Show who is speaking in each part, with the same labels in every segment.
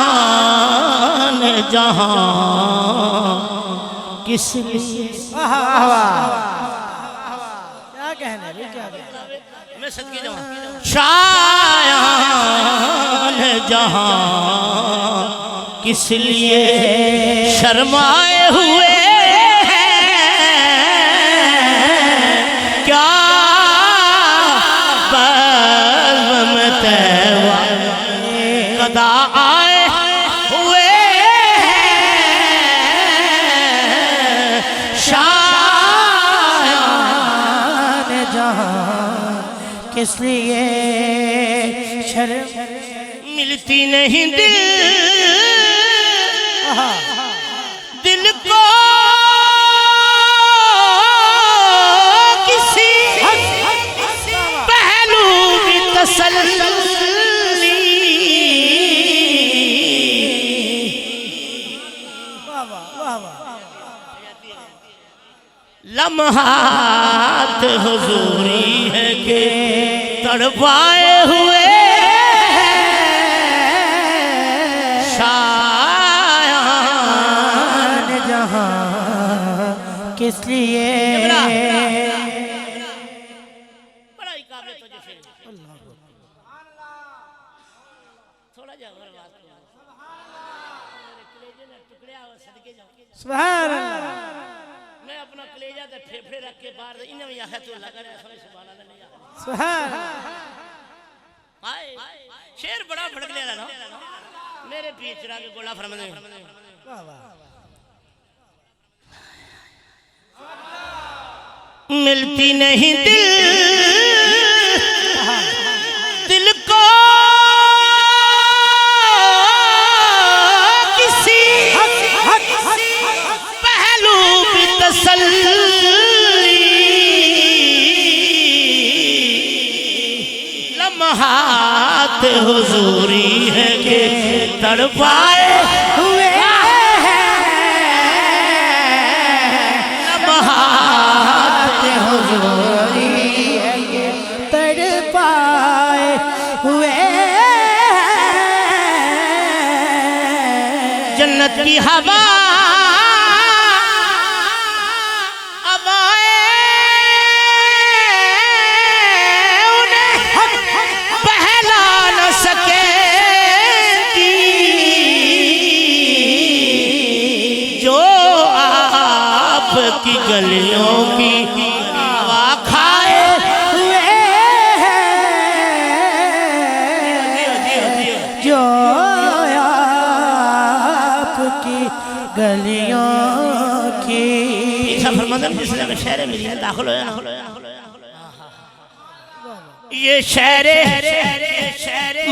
Speaker 1: शायान जहां किस लिए
Speaker 2: क्या कहने भी क्या कहने?
Speaker 1: मैं सदके जाऊं शायान जहां किस लिए शर्माए हुए क्या कदा आए हुए शायान
Speaker 2: जहां किस लिए शर्म
Speaker 1: मिलती नहीं दिल को किसी पहलू की तसल्ली लम्हात हुजूरी है के तड़पाए हुए शायान
Speaker 2: जहां किस लिए
Speaker 1: बड़ा ही काबिल तो जैसे थोड़ा जा
Speaker 2: सुभान अल्लाह।
Speaker 1: मैं अपना कलेजा ते फेफड़े रख के बाहर इन्हें भी आखा तू लगा रहा है सुभान अल्लाह नहीं
Speaker 2: सुभान
Speaker 1: हाय शेर बड़ा भड़क ले रहा ना मेरे पीछे चढ़ा के गोला फरमाने
Speaker 2: वाह वाह
Speaker 1: मिलती नहीं दिल को किसी पहलू की तसल्ली लम्हात हुजूरी है के तड़पाए हुए लम्हात
Speaker 2: हुजूरी है के तड़पाए हुए
Speaker 1: जन्नत की हवा अब आए उन्हें बहला न सकेगी जो आपकी गलियों की हवा खाए हुए
Speaker 2: जो आपकी गलियों की
Speaker 1: शहर मेरी दाखिल होया ये शहर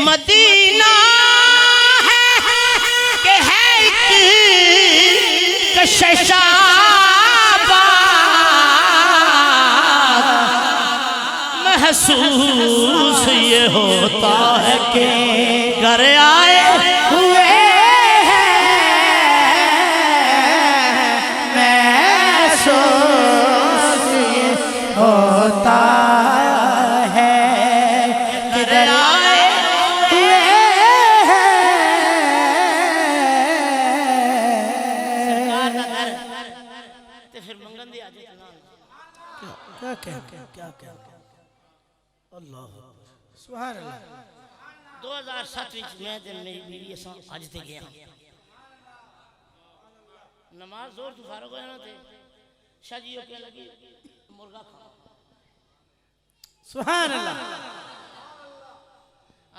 Speaker 1: मदीना है कि है एक कशशाबाद महसूस ये होता है कि घर आए हुए
Speaker 2: होता है किधर आए
Speaker 1: फिर मंगन दी आज
Speaker 2: क्या अल्लाह सुभान अल्लाह
Speaker 1: 2007 में मेरी बीवी आज थे गया नमाज जोर तू फारग हो ना थे शादियों के लगी मुर्गा खा
Speaker 2: सुभान अल्लाह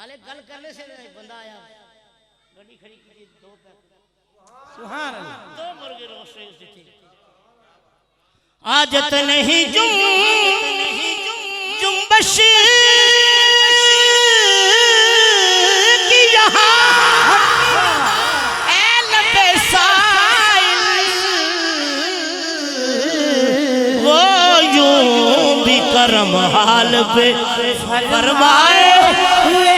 Speaker 1: आले गल करने से नहीं बंदा आया गड्डी खड़ी की दो पैक
Speaker 2: सुभान अल्लाह
Speaker 1: दो मुर्गे रोस्ट रहे थे आजत नहीं जुम्बश की यहाँ ए लबे साइल वो यूं भी करम हाल पे फरमाए हुए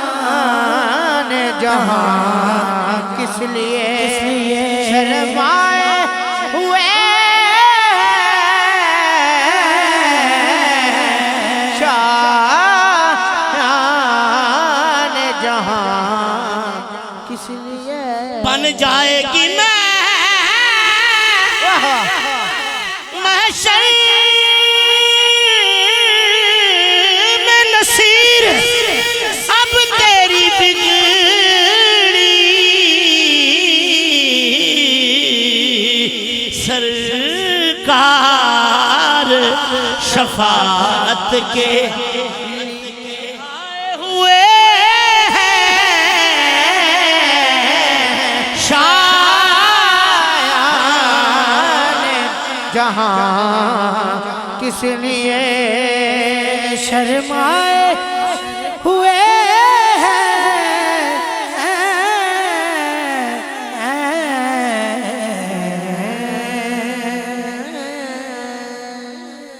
Speaker 2: शान जहां किस लिए शर्माए हुए
Speaker 1: बन जाएगी महशर में नसीर अब तेरी बिगड़ी सरकार शफाअत के हुए
Speaker 2: जहाँ किस लिए शर्माए